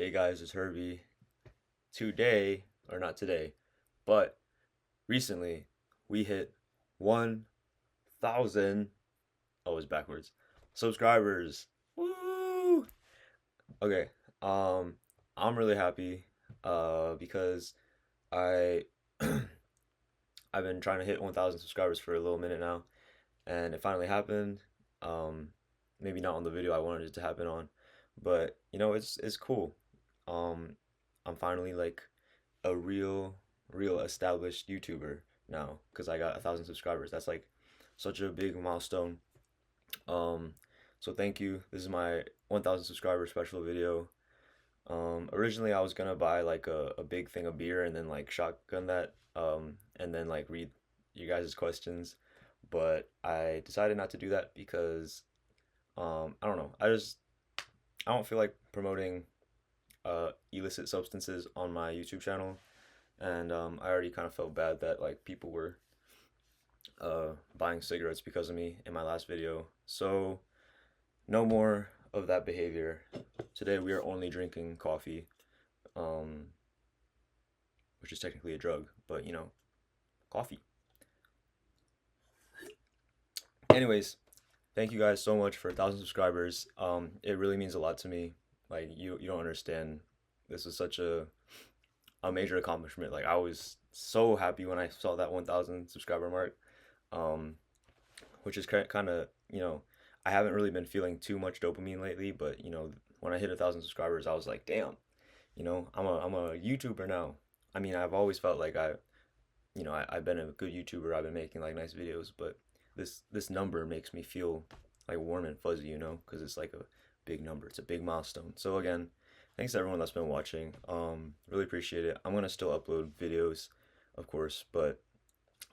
Hey guys, it's Herbie. Today, or not today, but recently we hit 1,000. Oh, it's backwards. Subscribers. Woo! Okay. Um, I'm really happy because I I've been trying to hit 1,000 subscribers for a little minute now, and it finally happened. Um, Maybe not on the video I wanted it to happen on, but it's cool. Um, I'm finally like a real established YouTuber now because I got 1,000 subscribers. That's like such a big milestone. Um, so thank you. This is my 1,000 subscriber special video. Originally I was gonna buy like a big thing of beer and then like shotgun that, and then like read you guys' questions, but I decided not to do that because I don't know. I don't feel like promoting illicit substances on my YouTube channel, and I already kind of felt bad that like people were buying cigarettes because of me in my last video. So no more of that behavior. Today we are only drinking coffee, um, which is technically a drug, but coffee. Anyways, thank you guys so much for 1,000 subscribers. It really means a lot to me. Like you don't understand. This is such a major accomplishment. Like I was so happy when I saw that 1,000 subscriber mark. Um, which is kind of, I haven't really been feeling too much dopamine lately, but when I hit 1,000 subscribers, I was like, damn, I'm a YouTuber now. I mean, I've always felt like I've been a good YouTuber. I've been making like nice videos, but this number makes me feel like warm and fuzzy, because it's like a big number. It's a big milestone. So again, thanks to everyone that's been watching. Really appreciate it. I'm gonna still upload videos, of course, but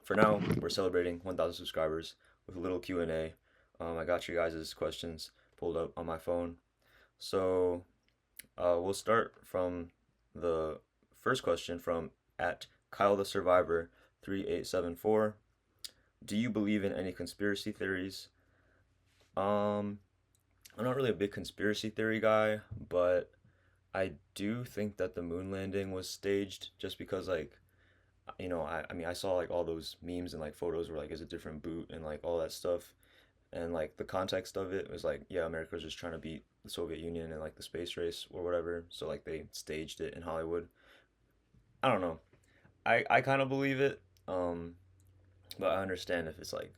for now, we're celebrating 1,000 subscribers with a little Q&A. I got you guys' questions pulled up on my phone. So we'll start from the first question from at Kyle the Survivor 3874. Do you believe in any conspiracy theories? Um, I'm not really a big conspiracy theory guy, but I do think that the moon landing was staged just because like I mean, I saw like all those memes and like photos where like it's a different boot and like all that stuff. And like the context of it was like, yeah, America was just trying to beat the Soviet Union in like the space race or whatever. So like they staged it in Hollywood. I don't know. I kind of believe it. But I understand if it's like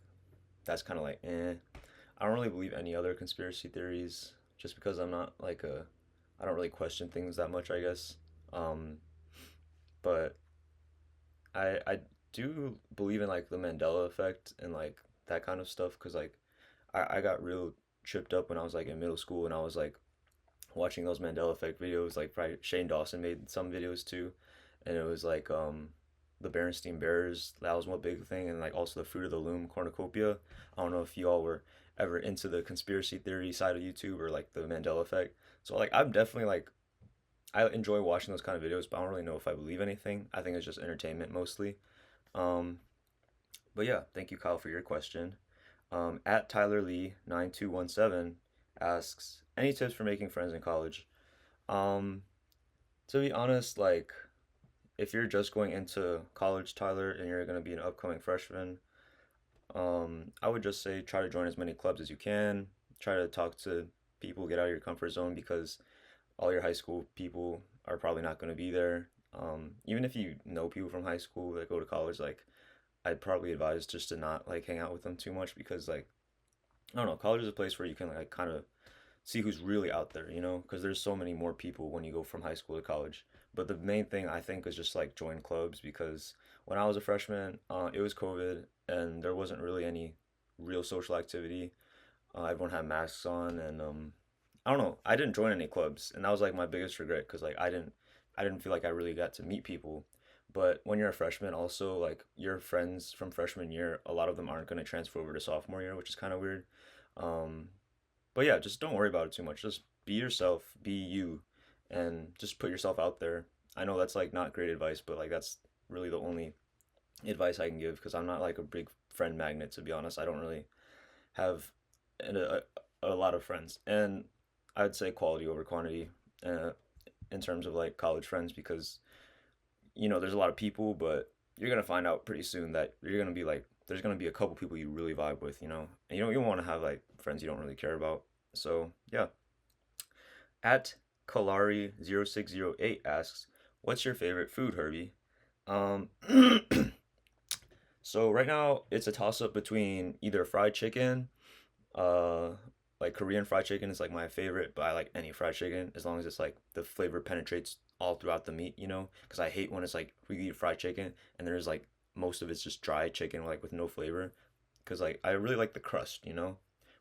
that's kind of like eh. I don't really believe any other conspiracy theories just because I'm not like a I don't really question things that much, I guess. Um, but I do believe in like the Mandela effect and like that kind of stuff because like I got real tripped up when I was like in middle school and I was like watching those Mandela effect videos like probably Shane Dawson made some videos too, and it was like the Berenstain Bears, that was one big thing, and like also the Fruit of the Loom cornucopia. I don't know if you all were ever into the conspiracy theory side of YouTube or like the Mandela effect. So like I'm definitely like I enjoy watching those kind of videos, but I don't really know if I believe anything. I think it's just entertainment mostly. Um, but yeah, thank you, Kyle, for your question. At Tyler Lee 9217 asks, any tips for making friends in college? Um, to be honest, like if you're just going into college, Tyler, and you're gonna be an upcoming freshman, I would just say try to join as many clubs as you can. Try to talk to people, get out of your comfort zone because all your high school people are probably not going to be there. Even if you know people from high school that go to college, like I'd probably advise just to not like hang out with them too much because like I don't know, college is a place where you can like kind of see who's really out there, because there's so many more people when you go from high school to college. But the main thing I think is just like join clubs because when I was a freshman, it was COVID and there wasn't really any real social activity. Everyone had masks on, and I don't know. I didn't join any clubs, and that was like my biggest regret because like I didn't feel like I really got to meet people. But when you're a freshman, also like your friends from freshman year, a lot of them aren't going to transfer over to sophomore year, which is kind of weird. Um, but yeah, just don't worry about it too much. Just be yourself, be you, and just put yourself out there. I know that's like not great advice, but like that's really the only advice I can give because I'm not like a big friend magnet to be honest. I don't really have a lot of friends, and I'd say quality over quantity. Uh, in terms of like college friends because there's a lot of people, but you're gonna find out pretty soon that you're gonna be like there's gonna be a couple people you really vibe with, and you don't want to have like friends you don't really care about. So yeah, at Kalari0608 asks, "What's your favorite food, Herbie?" Um, so right now it's a toss up between either fried chicken, uh, like Korean fried chicken is like my favorite, but I like any fried chicken as long as it's like the flavor penetrates all throughout the meat, because I hate when it's like we eat fried chicken and there's like most of it's just dry chicken like with no flavor, because like I really like the crust,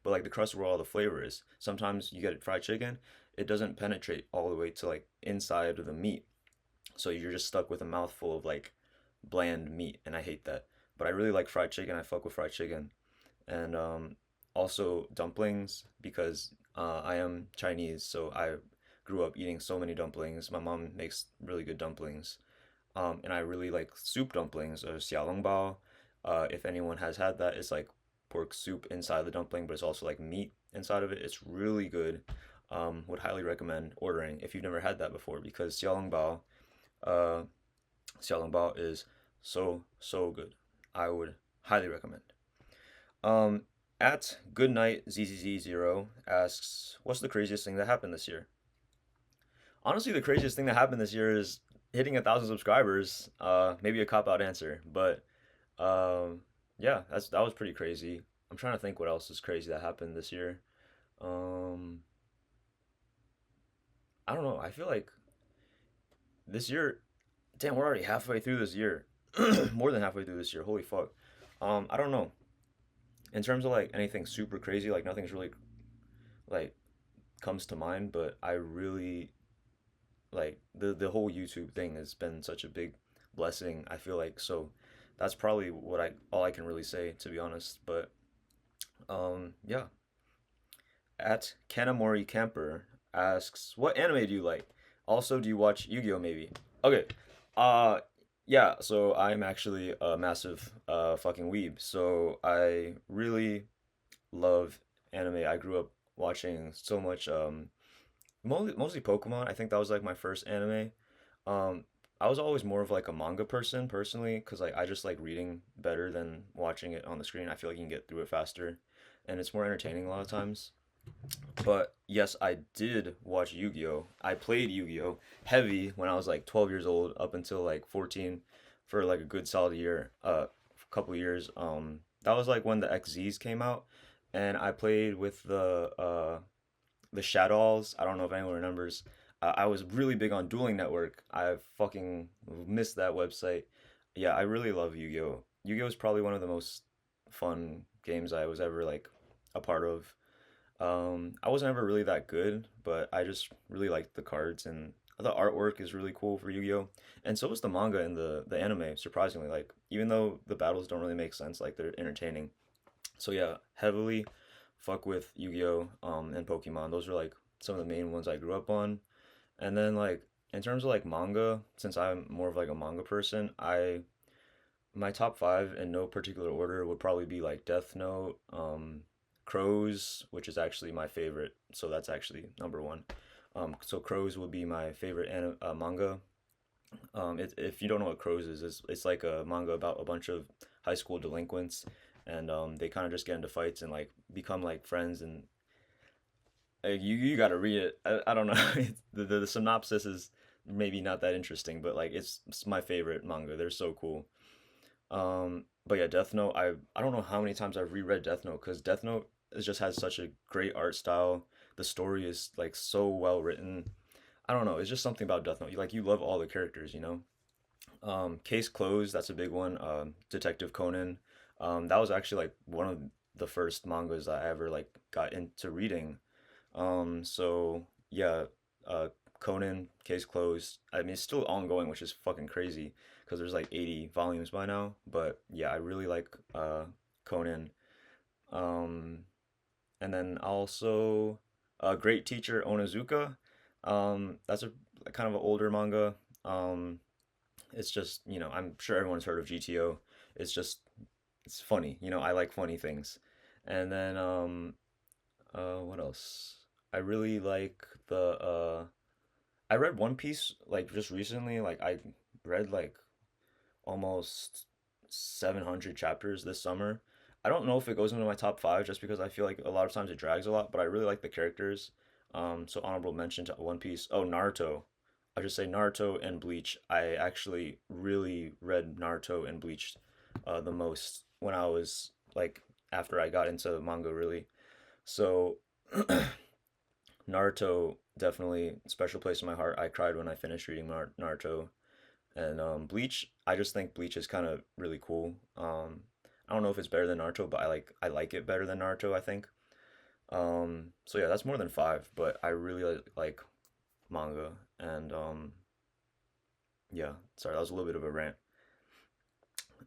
but like the crust where all the flavor is. Sometimes you get fried chicken, it doesn't penetrate all the way to like inside of the meat, so you're just stuck with a mouthful of like bland meat, and I hate that. But I really like fried chicken. I fuck with fried chicken, and also dumplings because I am Chinese, so I grew up eating so many dumplings. My mom makes really good dumplings, and I really like soup dumplings or xiaolongbao. If anyone has had that, it's like pork soup inside the dumpling, but it's also like meat inside of it. It's really good. Would highly recommend ordering if you've never had that before because uh, xiaolongbao is so good. I would highly recommend. Um, at Goodnight ZZZ0 asks, "What's the craziest thing that happened this year?" Honestly, the craziest thing that happened this year is hitting 1,000 subscribers. Maybe a cop out answer, but um, yeah, that was pretty crazy. I'm trying to think what else is crazy that happened this year. Um, I don't know. I feel like this year, damn, we're already halfway through this year. More than halfway through this year. Holy fuck. I don't know. In terms of like anything super crazy, like nothing's really like comes to mind, but I really like the whole YouTube thing has been such a big blessing, I feel like. So that's probably what I all I can really say, to be honest. But yeah. At Kanamori Camper asks, "What anime do you like? Also, do you watch Yu-Gi-Oh maybe?" Okay. Uh yeah, so I'm actually a massive fucking weeb. So I really love anime. I grew up watching so much mostly Pokemon. I think that was like my first anime. Um, I was always more of like a manga person personally, because like I just like reading better than watching it on the screen. I feel like you can get through it faster, and it's more entertaining a lot of times. But yes, I did watch Yu-Gi-Oh. I played Yu-Gi-Oh heavy when I was like 12 years old up until like 14 for like a good solid year, couple years. That was like when the XZs came out, and I played with the Shadows. I don't know if anyone remembers. I was really big on Dueling Network. I fucking missed that website. Yeah, I really love Yu-Gi-Oh. Yu-Gi-Oh is probably one of the most fun games I was ever like a part of. I wasn't ever really that good, but I just really liked the cards, and the artwork is really cool for Yu-Gi-Oh! And so is the manga and the anime, surprisingly. Like even though the battles don't really make sense, like they're entertaining. So yeah, heavily fuck with Yu-Gi-Oh! And Pokemon. Those are like some of the main ones I grew up on. And then like in terms of like manga, since I'm more of like a manga person, I my top five in no particular order would probably be like Death Note, Crows, which is actually my favorite. So that's actually number one. So Crows would be my favorite manga. If you don't know what Crows is, it's like a manga about a bunch of high school delinquents, and they kind of just get into fights and like become like friends. And you got to read it. I don't know. The synopsis is maybe not that interesting, but like it's my favorite manga. They're so cool. But yeah, Death Note. I don't know how many times I've reread Death Note because Death Note is just has such a great art style. The story is like so well written. I don't know. It's just something about Death Note. You love all the characters. Case Closed. That's a big one. Detective Conan. That was actually like one of the first mangas that I ever like got into reading. So yeah, uh, Conan, Case Closed. I mean, it's still ongoing, which is fucking crazy because there's like 80 volumes by now. But yeah, I really like Conan. Um, and then also Great Teacher Onizuka. That's a kind of an older manga. Um, it's just, I'm sure everyone's heard of GTO. It's just it's funny. I like funny things. And then what else? I really like the I read One Piece like just recently. Like I read like almost 700 chapters this summer. I don't know if it goes into my top five just because I feel like a lot of times it drags a lot, but I really like the characters. So honorable mention to One Piece. Oh, Naruto. I should say Naruto and Bleach. I actually really read Naruto and Bleach the most when I was like after I got into manga really. So Naruto definitely special place in my heart. I cried when I finished reading Naruto. And Bleach, I just think Bleach is kind of really cool. I don't know if it's better than Naruto, but I like it better than Naruto, I think. So yeah, that's more than five, but I really like manga. And yeah, sorry, that was a little bit of a rant.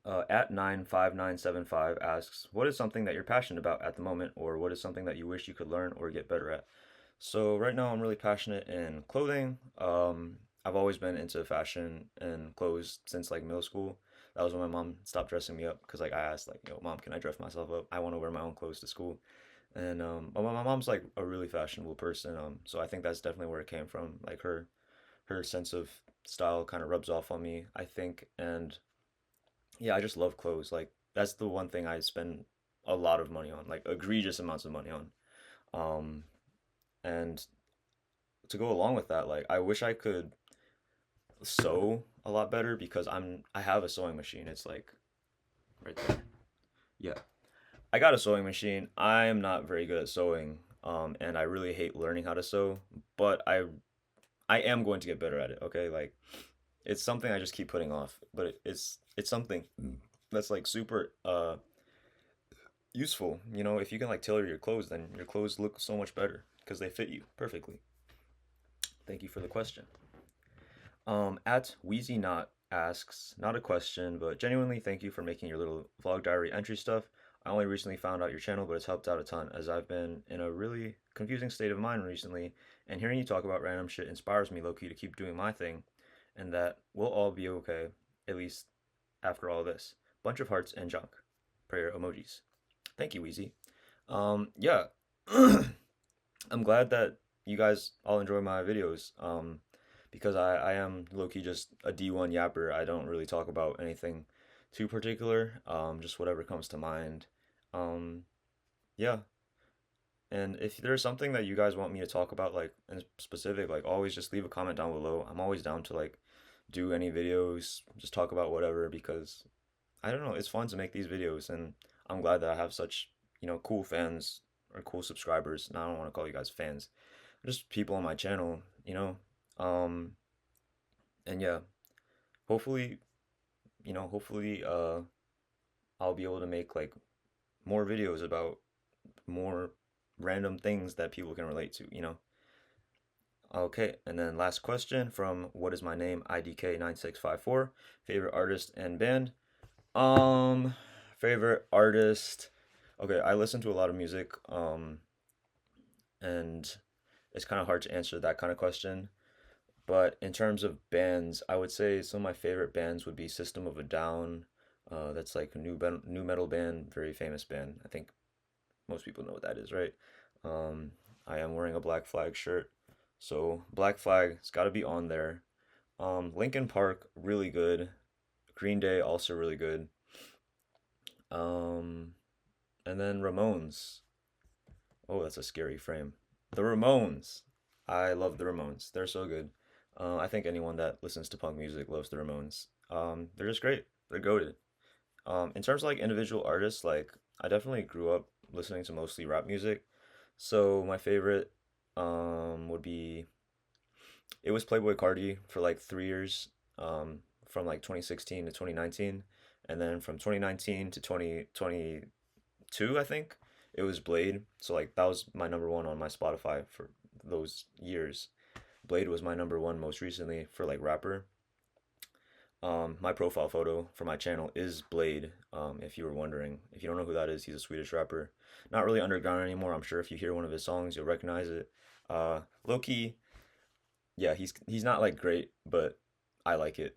At 95975 asks, what is something that you're passionate about at the moment, or what is something that you wish you could learn or get better at? So right now I'm really passionate in clothing. I've always been into fashion and clothes since like middle school. That was when my mom stopped dressing me up because like I asked like, "Yo, mom, can I dress myself up? I want to wear my own clothes to school." And but my mom's like a really fashionable person. So I think that's definitely where it came from. Like her sense of style kind of rubs off on me, I think. And yeah, I just love clothes. Like that's the one thing I spend a lot of money on, like egregious amounts of money on. Um, and to go along with that, like I wish I could sew a lot better because I have a sewing machine. It's like right there. Yeah. I got a sewing machine. I'm not very good at sewing. And I really hate learning how to sew, but I am going to get better at it, okay? Like it's something I just keep putting off, but it's something that's like super useful. You know, if you can like tailor your clothes, then your clothes look so much better because they fit you perfectly. Thank you for the question. At Wheezy Not asks, not a question, but genuinely thank you for making your little vlog diary entry stuff. I only recently found out your channel, but it's helped out a ton as I've been in a really confusing state of mind recently, and hearing you talk about random shit inspires me low key to keep doing my thing, and that we'll all be okay, at least after all this. Bunch of hearts and junk. Prayer emojis. Thank you, Wheezy. Yeah. I'm glad that you guys all enjoy my videos. Because I am low key just a D1 yapper. I don't really talk about anything too particular. Just whatever comes to mind. Um, yeah. And if there's something that you guys want me to talk about, like in specific, like always just leave a comment down below. I'm always down to like do any videos, just talk about whatever because I don't know, it's fun to make these videos and I'm glad that I have such, cool fans or cool subscribers. Now I don't want to call you guys fans. Just people on my channel, you know. Um and yeah, hopefully, I'll be able to make like more videos about more random things that people can relate to. Okay, and then last question from what is my name IDK9654, favorite artist and band. Um favorite artist. Okay, I listen to a lot of music and it's kind of hard to answer that kind of question. But in terms of bands, I would say some of my favorite bands would be System of a Down. That's like a new metal band, very famous band. I think most people know what that is, right? Um, I am wearing a Black Flag shirt, so Black Flag's got to be on there. Linkin Park, really good. Green Day, also really good. Um, and then Ramones. Oh, that's a scary frame. The Ramones. I love the Ramones. They're so good. I think anyone that listens to punk music loves the Ramones. They're just great. They're goated. In terms of like individual artists, like I definitely grew up listening to mostly rap music. So my favorite would be it was Playboy Cardi for like 3 years, from like 2016 to 2019, and then from 2019 to 2022, I think it was Blade. So like that was my number one on my Spotify for those years. Blade was my number one most recently for like rapper. My profile photo for my channel is Blade. If you were wondering, if you don't know who that is, he's a Swedish rapper. Not really underground anymore. I'm sure if you hear one of his songs, you'll recognize it. Low key, yeah, he's not like great, but I like it.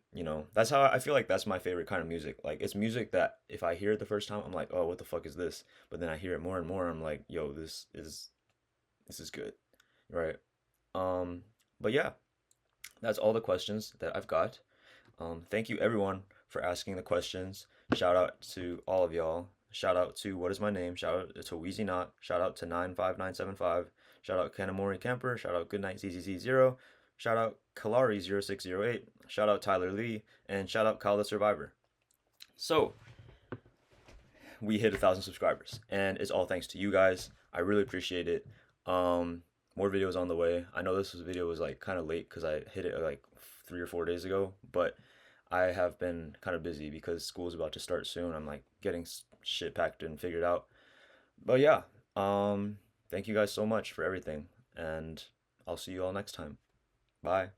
That's how I feel like that's my favorite kind of music. Like it's music that if I hear it the first time, I'm like, oh, what the fuck is this? But then I hear it more and more, I'm like, yo, this is good, right? Um, but yeah, That's all the questions that I've got. Thank you everyone for asking the questions. Shout out to all of y'all. Shout out to What Is My Name? Shout out to Wheezy Knot. Shout out to 95975. Shout out Kanamori Camper. Shout out Goodnight ZZZ0. Shout out Kalari0608. Shout out Tyler Lee. And shout out Kyle the Survivor. So, we hit 1,000 subscribers, and it's all thanks to you guys. I really appreciate it. More videos on the way. I know video was like kind of late because I hit it like 3 or 4 days ago, but I have been kind of busy because school's about to start soon. I'm like getting shit packed and figured out. But yeah, thank you guys so much for everything, and I'll see you all next time. Bye.